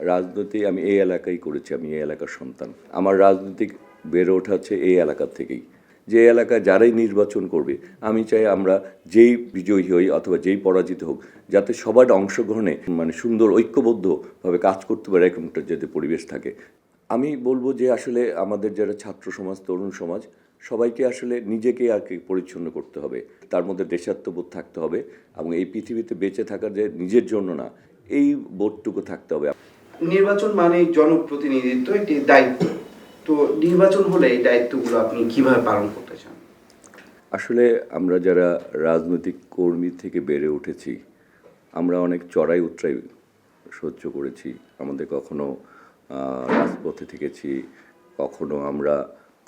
রাজনীতি আমি এই এলাকায় করেছি, আমি এই এলাকার সন্তান। আমার রাজনৈতিক বেড়ে ওঠা হচ্ছে এই এলাকার থেকেই। যে এলাকায় যারাই নির্বাচন করবে আমি চাই আমরা যেই বিজয়ী হই অথবা যেই পরাজিত হোক যাতে সবার অংশগ্রহণে সুন্দর ঐক্যবদ্ধভাবে কাজ করতে পারে এরকম একটা যাতে পরিবেশ থাকে। আমি বলবো যে আসলে আমাদের যারা ছাত্র সমাজ, তরুণ সমাজ সবাইকে আসলে নিজেকে আর কি পরিচ্ছন্ন করতে হবে, তার মধ্যে দেশাত্মবোধ থাকতে হবে এবং এই পৃথিবীতে বেঁচে থাকার যে নিজের জন্য না, এই বোধটুকু থাকতে হবে। নির্বাচন মানে জনপ্রতিনিধিত্ব একটি দায়িত্ব। তো নির্বাচন হলে এই দায়িত্বগুলো আপনি কিভাবে পালন করতে চান? আসলে আমরা যারা রাজনৈতিক কর্মী থেকে বেড়ে উঠেছি আমরা অনেক চড়াই উতরাই সহ্য করেছি। আমাদের কখনো রাজপথে থেকেছি, কখনো আমরা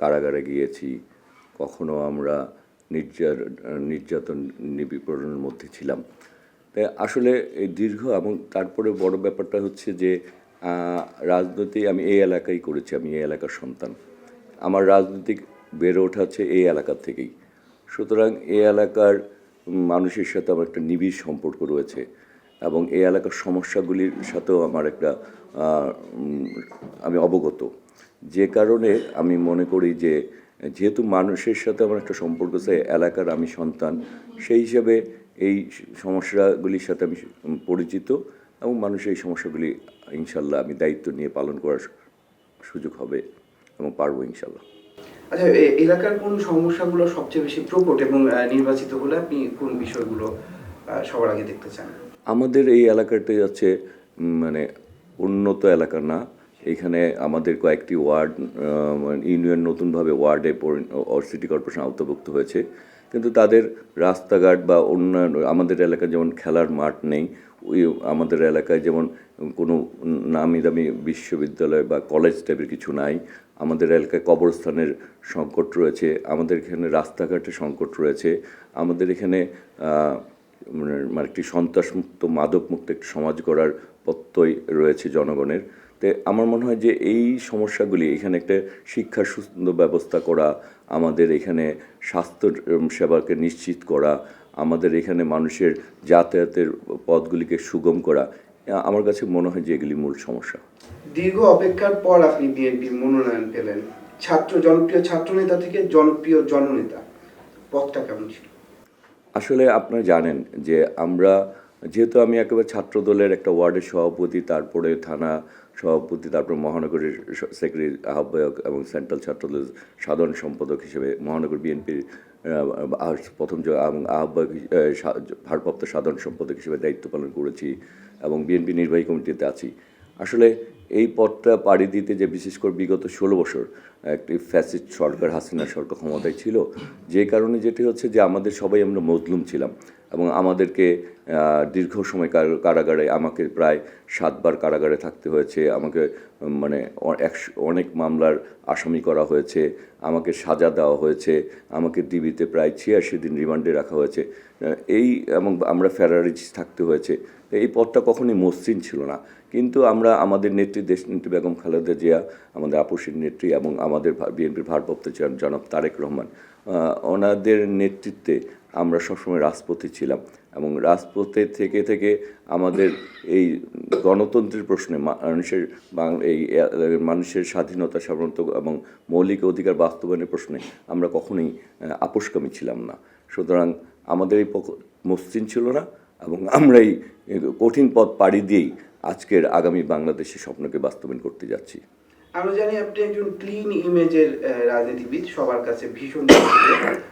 কারাগারে গিয়েছি, কখনো আমরা নির্যাতন নিপীড়নের মধ্যে ছিলাম। তাই আসলে এই দীর্ঘ এবং তারপরে বড় ব্যাপারটা হচ্ছে যে রাজনীতি আমি এই এলাকায় করেছি, আমি এই এলাকার সন্তান। আমার রাজনৈতিক বেড়ে ওঠা হচ্ছে এই এলাকার থেকেই। সুতরাং এই এলাকার মানুষের সাথে আমার একটা নিবিড় সম্পর্ক রয়েছে এবং এই এলাকার সমস্যাগুলির সাথেও আমার একটা আমি অবগত। যে কারণে আমি মনে করি যে যেহেতু মানুষের সাথে আমার একটা সম্পর্ক আছে, এলাকার আমি সন্তান, সেই হিসাবে এই সমস্যাগুলির সাথে আমি পরিচিত এবং মানুষের এই সমস্যাগুলি ইনশাল্লাহ আমি দায়িত্ব নিয়ে পালন করার সুযোগ হবে এবং পারবো ইনশাল্লাহ। আচ্ছা, এলাকার কোন সমস্যাগুলো সবচেয়ে বেশি প্রকট এবং নির্বাচিত হলে আপনি কোন বিষয়গুলো সবার আগে দেখতে চান? আমাদের এই এলাকাতে যাচ্ছে উন্নত এলাকা না। এখানে আমাদের কয়েকটি ওয়ার্ড ইউনিয়ন নতুনভাবে ওয়ার্ডে সিটি কর্পোরেশন আওতাভুক্ত হয়েছে, কিন্তু তাদের রাস্তাঘাট বা অন্যান্য আমাদের এলাকায় যেমন খেলার মাঠ নেই, ওই আমাদের এলাকায় যেমন কোনো নামি দামি বিশ্ববিদ্যালয় বা কলেজ টাইপের কিছু নাই। আমাদের এলাকায় কবরস্থানের সংকট রয়েছে, আমাদের এখানে রাস্তাঘাটের সংকট রয়েছে, আমাদের এখানে একটি সন্ত্রাসমুক্ত মাদকমুক্ত একটি সমাজ গড়ার প্রত্যয় রয়েছে জনগণের। তো আমার মনে হয় যে এই সমস্যাগুলি এখানে একটা শিক্ষার সুন্দর ব্যবস্থা করা, আমাদের এখানে স্বাস্থ্য সেবাকে নিশ্চিত করা, আমাদের এখানে মানুষের যাতায়াতের পথগুলিকে সুগম করা, আমার কাছে মনে হয় যে এগুলি মূল সমস্যা। দীর্ঘ অপেক্ষার পর আপনি বিএনপির মনোনয়ন পেলেন। জনপ্রিয় ছাত্রনেতা থেকে জনপ্রিয় জননেতা, পথটা কেমন ছিল? আসলে আপনারা জানেন যে আমরা যেহেতু আমি একেবারে ছাত্র দলের একটা ওয়ার্ডের সভাপতি, তারপরে থানা সভাপতি, তারপর মহানগরের সেক্রেটারি আহ্বায়ক এবং সেন্ট্রাল ছাত্রদলের সাধারণ সম্পাদক হিসেবে মহানগর বিএনপির প্রথম আহ্বায়ক ভারপ্রাপ্ত সাধারণ সম্পাদক হিসেবে দায়িত্ব পালন করেছি এবং বিএনপি নির্বাহী কমিটিতে আছি। আসলে এই পথটা পাড়ি দিতে যে বিশেষ করে বিগত 16 বছর একটি ফ্যাসিস্ট সরকার, হাসিনা সরকার ক্ষমতায় ছিল, যে কারণে যেটি হচ্ছে যে আমরা সবাই মজলুম ছিলাম এবং আমাদেরকে দীর্ঘ সময় কারাগারে, আমাকে প্রায় 7 বার কারাগারে থাকতে হয়েছে, আমাকে অনেক মামলার আসামি করা হয়েছে, আমাকে সাজা দেওয়া হয়েছে, আমাকে ডিবিতে প্রায় 86 দিন রিমান্ডে রাখা হয়েছে, এবং আমরা ফেরারিজ থাকতে হয়েছে। এই পথটা কখনোই মসৃণ ছিল না, কিন্তু আমরা আমাদের নেত্রী, দেশনেত্রী বেগম খালেদা জিয়া, আমাদের আপসীর নেত্রী এবং আমাদের বিএনপির ভারপ্রাপ্ত চেয়ারম্যান জনাব তারেক রহমান, ওনাদের নেতৃত্বে আমরা সবসময় রাজপথে ছিলাম এবং রাজপথে থেকে থেকে আমাদের এই গণতন্ত্রের প্রশ্নে মানুষের স্বাধীনতা, সাধারণত এবং মৌলিক অধিকার বাস্তবায়নের প্রশ্নে আমরা কখনোই আপোষকামী ছিলাম না। সুতরাং আমাদের এই মসৃণ ছিল না এবং আমরা এই কঠিন পথ পাড়ি দিয়েই আজকের আগামী বাংলাদেশের স্বপ্নকে বাস্তবায়ন করতে যাচ্ছি। আমরা জানি আপনি একজন ক্লিন ইমেজের রাজনীতিবিদ, সবার কাছে ভীষণ।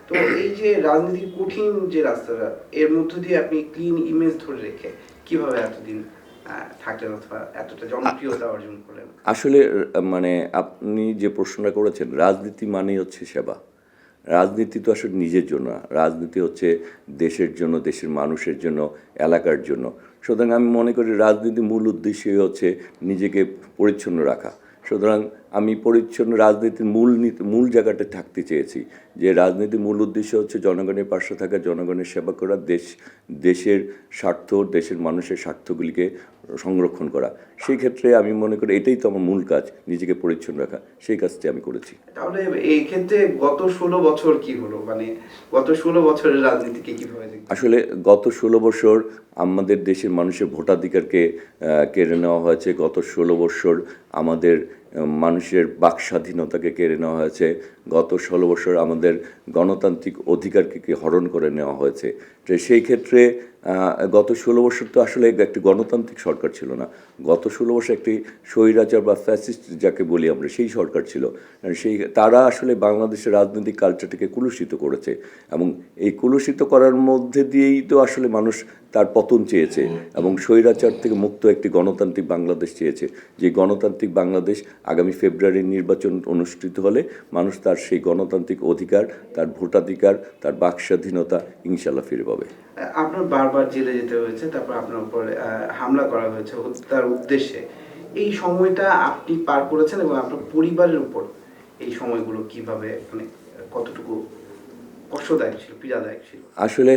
তো এই যে রাজনীতির কঠিন যে রাস্তাটা, এর মধ্য দিয়ে আপনি ক্লিন ইমেজ ধরে রেখে কিভাবে এতদিন থাকলেন অথবা এতটা জনপ্রিয়তা অর্জন করলেন? আসলে আপনি যে প্রশ্নটা করেছেন, রাজনীতি মানেই হচ্ছে সেবা। রাজনীতি তো আসলে নিজের জন্য না, রাজনীতি হচ্ছে দেশের জন্য, দেশের মানুষের জন্য, এলাকার জন্য। সুতরাং আমি মনে করি রাজনীতির মূল উদ্দেশ্যই হচ্ছে নিজেকে পরিচ্ছন্ন রাখা। সুতরাং আমি পরিচ্ছন্ন রাজনীতির মূল জায়গাটা থাকতে চেয়েছি, যে রাজনীতির মূল উদ্দেশ্য হচ্ছে জনগণের পাশে থাকা, জনগণের সেবা করা, দেশের স্বার্থ, দেশের মানুষের স্বার্থগুলিকে সংরক্ষণ করা। সেই ক্ষেত্রে আমি মনে করি এটাই তো আমার মূল কাজ, নিজেকে পরিচ্ছন্ন রাখা। সেই কাজটি আমি করেছি। তাহলে এই ক্ষেত্রে গত 16 বছর কি হলো, মানে গত 16 বছরের রাজনীতিকে কিভাবে দেখছেন? আসলে গত 16 বছর আমাদের দেশের মানুষের ভোটাধিকারকে কেড়ে নেওয়া হয়েছে। গত 16 বছর আমাদের মানুষের বাক স্বাধীনতাকে কেড়ে নেওয়া হয়েছে। গত 16 বছর আমাদের গণতান্ত্রিক অধিকারকে হরণ করে নেওয়া হয়েছে। তো সেই ক্ষেত্রে গত 16 বছর তো আসলে একটি গণতান্ত্রিক সরকার ছিল না। গত 16 বছর একটি স্বৈরাচার বা ফ্যাসিস্ট যাকে বলি আমরা, সেই সরকার ছিল। তারা আসলে বাংলাদেশের রাজনৈতিক কালচারটাকে কুলুষিত করেছে, এবং এই কুলুষিত করার মধ্যে দিয়েই তো আসলে মানুষ তার পতন চেয়েছে, এবং স্বৈরাচার থেকে মুক্ত একটি গণতান্ত্রিক বাংলাদেশ চেয়েছে। যে গণতান্ত্রিক বাংলাদেশ আগামী ফেব্রুয়ারির নির্বাচন অনুষ্ঠিত হলে মানুষ তার সেই গণতান্ত্রিক অধিকার, তার ভোটাধিকার, তার বাক স্বাধীনতা ইনশাল্লাহ ফিরে পাবে। আপনার বারবার জেলে যেতে হয়েছে, তারপর আপনার উপরে হামলা করা হয়েছে হত্যার উদ্দেশ্যে। এই সময়টা আপনি পার করেছেন এবং আপনার পরিবারের উপর এই সময়গুলো কিভাবে, মানে কতটুকু কষ্টদায়ক ছিল, পীড়াদায়ক ছিল? আসলে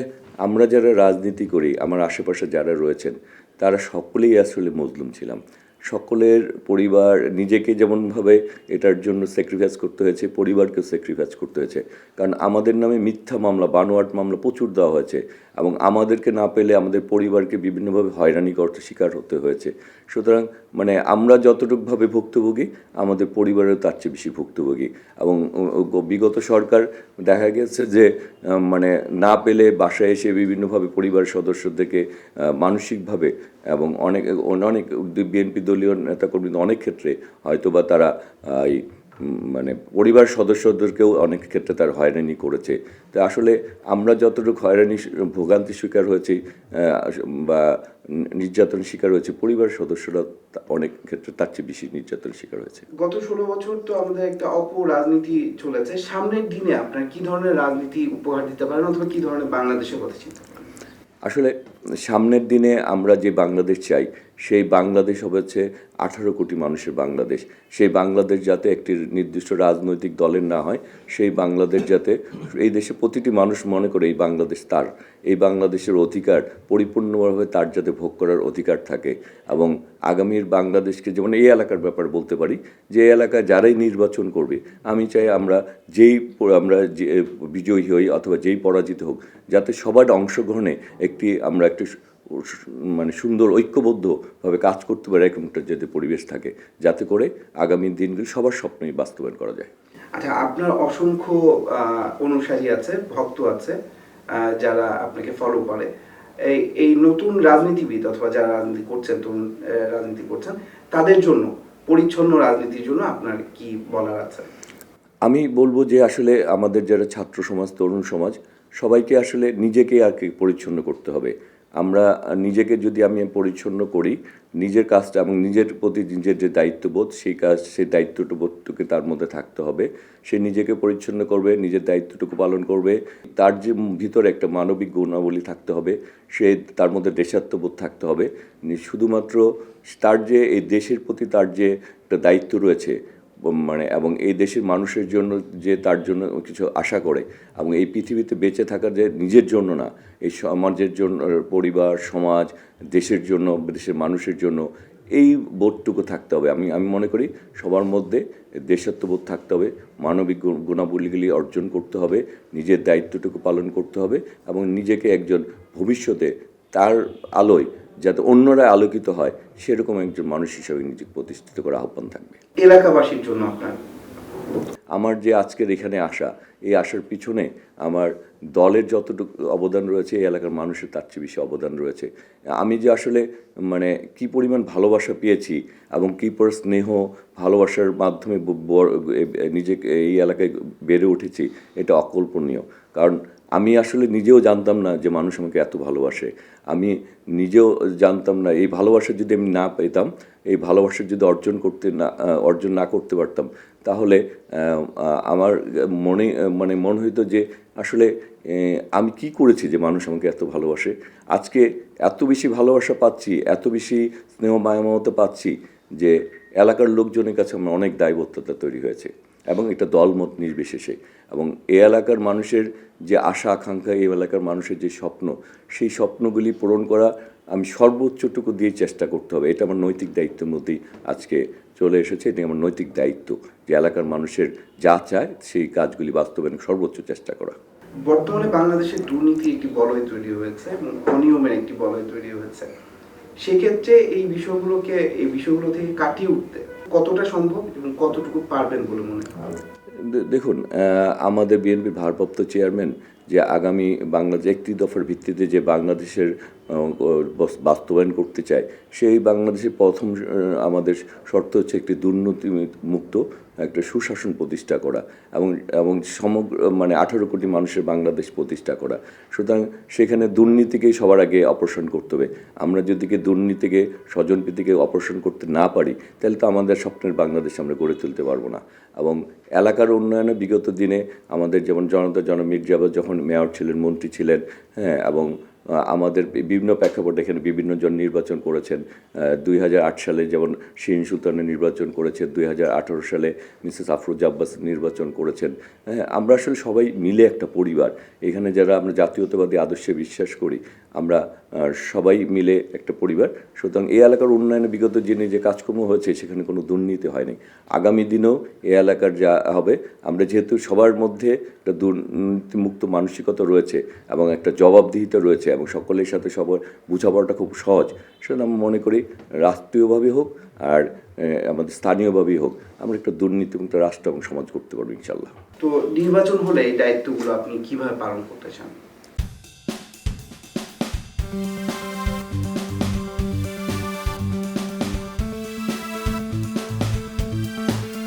আমরা যারা রাজনীতি করি, আমার আশেপাশে যারা রয়েছেন, তারা সকলেই আসলে মজলুম ছিলাম। সকলের পরিবার, নিজেকে যেমনভাবে এটার জন্য স্যাক্রিফাইস করতে হয়েছে, পরিবারকেও স্যাক্রিফাইস করতে হয়েছে। কারণ আমাদের নামে মিথ্যা মামলা, বানোয়াট মামলা প্রচুর দেওয়া হয়েছে, এবং আমাদেরকে না পেলে আমাদের পরিবারকে বিভিন্নভাবে হয়রানি করতে শিকার হতে হয়েছে। সুতরাং মানে আমরা যতটুকুভাবে ভুক্তভোগী, আমাদের পরিবারেও তার চেয়ে বেশি ভুক্তভোগী। এবং বিগত সরকার দেখা গেছে যে মানে না পেলে বাসায় এসে বিভিন্নভাবে পরিবারের সদস্যদেরকে মানসিকভাবে, এবং অনেক বিএনপি দলীয় নেতাকর্মী অনেক ক্ষেত্রে হয়তো বা তারা মানে পরিবার সদস্যদেরকেও অনেক ক্ষেত্রে তার হয়রানি করেছে। তো আসলে আমরা যতটুকু হয়রানি ভোগান্তির শিকার হয়েছি বা নির্যাতনের শিকার হয়েছে, পরিবারের সদস্যরা অনেক ক্ষেত্রে তার চেয়ে বেশি নির্যাতনের শিকার হয়েছে। গত 16 বছর তো আমাদের একটা রাজনীতি চলেছে। সামনের দিনে আপনার কি ধরনের রাজনীতি উপহার দিতে পারেন, অথবা কি ধরনের বাংলাদেশের কথা চিন্তা করেন? আসলে সামনের দিনে আমরা যে বাংলাদেশ চাই, সেই বাংলাদেশ হচ্ছে 18 কোটি মানুষের বাংলাদেশ। সেই বাংলাদেশ যাতে একটি নির্দিষ্ট রাজনৈতিক দলের না হয়, সেই বাংলাদেশ যাতে এই দেশে প্রতিটি মানুষ মনে করে এই বাংলাদেশ তার, এই বাংলাদেশের অধিকার পরিপূর্ণভাবে তার যাতে ভোগ করার অধিকার থাকে। এবং আগামীর বাংলাদেশকে, যেমন এই এলাকার ব্যাপার বলতে পারি, যে এলাকায় যারাই নির্বাচন করবে, আমি চাই আমরা যে বিজয়ী হই অথবা যেই পরাজিত হোক, যাতে সবার অংশগ্রহণে আমরা একটি মানে সুন্দর ঐক্যবদ্ধভাবে কাজ করতে পারে, এরকম একটা যাতে পরিবেশ থাকে, যাতে করে আগামী দিনগুলি সবার স্বপ্নই বাস্তবায়ন করা যায়। আচ্ছা, আপনার অসংখ্য অনুসারী আছে, ভক্ত আছে, যারা আপনাকে ফলো করে। এই নতুন রাজনীতিবিদ অথবা যারা রাজনীতি করছেন, তরুণ রাজনীতি করছেন, তাদের জন্য, পরিচ্ছন্ন রাজনীতির জন্য আপনার কি বলার আছে? আমি বলবো যে আসলে আমাদের যারা ছাত্র সমাজ, তরুণ সমাজ, সবাইকে আসলে নিজেকে আর কি পরিচ্ছন্ন করতে হবে। আমরা নিজেকে যদি আমি পরিচ্ছন্ন করি, নিজের কাজটা এবং নিজের প্রতি নিজের যে দায়িত্ববোধ, সেই দায়িত্ববোধটুকু তার মধ্যে থাকতে হবে। সে নিজেকে পরিচ্ছন্ন করবে, নিজের দায়িত্বটুকু পালন করবে, তার যে ভিতরে একটা মানবিক গুণাবলী থাকতে হবে, তার মধ্যে দেশাত্মবোধ থাকতে হবে। শুধুমাত্র তার যে এই দেশের প্রতি তার যে একটা দায়িত্ব রয়েছে, মানে এবং এই দেশের মানুষের জন্য যে তার জন্য কিছু আশা করে, এবং এই পৃথিবীতে বেঁচে থাকার যে নিজের জন্য না, এই সমাজের জন্য, পরিবার, সমাজ, দেশের জন্য, দেশের মানুষের জন্য, এই বোধটুকু থাকতে হবে। আমি মনে করি সবার মধ্যে দেশাত্মবোধ থাকতে হবে, মানবিক গুণাবলীগুলি অর্জন করতে হবে, নিজের দায়িত্বটুকু পালন করতে হবে, এবং নিজেকে একজন ভবিষ্যতে তার আলোয় যাতে অন্যরা আলোকিত হয়, সেরকম একজন মানুষ হিসেবে নিজেকে প্রতিষ্ঠিত করার আহ্বান থাকবে। এলাকাবাসীর জন্য আপনার আমার যে আজকের এখানে আসা, এই আসার পিছনে আমার দলের যতটুকু অবদান রয়েছে, এই এলাকার মানুষের তার চেয়ে বেশি অবদান রয়েছে। আমি যে আসলে মানে কি পরিমাণ ভালোবাসা পেয়েছি, এবং কী পর স্নেহ ভালোবাসার মাধ্যমে নিজেকে এই এলাকায় বেড়ে উঠেছি, এটা অকল্পনীয়। কারণ আমি আসলে নিজেও জানতাম না যে মানুষ আমাকে এত ভালোবাসে। আমি নিজেও জানতাম না, এই ভালোবাসা যদি আমি না পেতাম, এই ভালোবাসা যদি অর্জন না করতে পারতাম, তাহলে আমার মনে হইতো যে আসলে আমি কি করেছি যে মানুষ আমাকে এত ভালোবাসে। আজকে এত বেশি ভালোবাসা পাচ্ছি, এত বেশি স্নেহ মায়া মমতা পাচ্ছি, যে এলাকার লোকজনের কাছে আমার অনেক দায়বদ্ধতা তৈরি হয়েছে এবং এটা দলমত নির্বিশেষে। এবং এই এলাকার মানুষের যে আশা আকাঙ্ক্ষা, এই এলাকার মানুষের যে স্বপ্ন, সেই স্বপ্নগুলি পূরণ করা আমি সর্বোচ্চটুকু দিয়ে চেষ্টা করতে হবে। এটা আমার নৈতিক দায়িত্বের মধ্যেই আজকে চলে এসেছে। এটা আমার নৈতিক দায়িত্ব যে এলাকার মানুষের যা চায় সেই কাজগুলি বাস্তবায়নের সর্বোচ্চ চেষ্টা করা। বর্তমানে বাংলাদেশে দুর্নীতির একটি বলয় তৈরি হয়েছে এবং অনিয়মের একটি বলয় তৈরি হয়েছে। সেক্ষেত্রে এই বিষয়গুলো থেকে কাটিয়ে উঠতে কতটা সম্ভব এবং কতটুকু পারবেন বলে মনে হয়? দেখুন, আমাদের বিএনপির ভারপ্রাপ্ত চেয়ারম্যান যে আগামী বাংলাদেশ একটি দফার ভিত্তিতে যে বাংলাদেশের বাস্তবায়ন করতে চায়, সেই বাংলাদেশের প্রথম আমাদের শর্ত হচ্ছে একটি দুর্নীতি মুক্ত একটা সুশাসন প্রতিষ্ঠা করা এবং সমগ্র 18 কোটি মানুষের বাংলাদেশ প্রতিষ্ঠা করা। সুতরাং সেখানে দুর্নীতিকেই সবার আগে অপারেশন করতে হবে। আমরা যদি দুর্নীতিকে স্বজনপ্রীতিকে অপারেশন করতে না পারি, তাহলে তো আমাদের স্বপ্নের বাংলাদেশ আমরা গড়ে তুলতে পারবো না। এবং এলাকার উন্নয়নে বিগত দিনে আমাদের যেমন জনতা মির্জা যখন মেয়র ছিলেন, মন্ত্রী ছিলেন, হ্যাঁ, এবং আমাদের বিভিন্ন প্রেক্ষাপটে এখানে বিভিন্ন জন নির্বাচন করেছেন। 2008 সালে যেমন শিরিন সুলতানের নির্বাচন করেছেন, 2018 সালে মিসেস আফরোজা আব্বাস নির্বাচন করেছেন। হ্যাঁ, আমরা আসলে সবাই মিলে একটা পরিবার। এখানে যারা আমরা জাতীয়তাবাদী আদর্শে বিশ্বাস করি, আমরা সবাই মিলে একটা পরিবার। সুতরাং এই এলাকার উন্নয়নে বিগত দিনে যে কাজকর্ম হয়েছে সেখানে কোনো দুর্নীতি হয়নি। আগামী দিনেও এই এলাকার যা হবে, আমরা যেহেতু সবার মধ্যে একটা দুর্নীতিমুক্ত মানসিকতা রয়েছে এবং একটা জবাবদিহিতা রয়েছে এবং সকলের সাথে সবার বোঝাপড়াটা খুব সহজ, সেটা আমি মনে করি রাষ্ট্রীয়ভাবে হোক আর আমাদের স্থানীয়ভাবেই হোক, আমরা একটা দুর্নীতিমুক্ত রাষ্ট্র এবং সমাজ করতে পারবো ইনশাল্লাহ। তো নির্বাচন হলে এই দায়িত্বগুলো আপনি কিভাবে পালন করতে চান?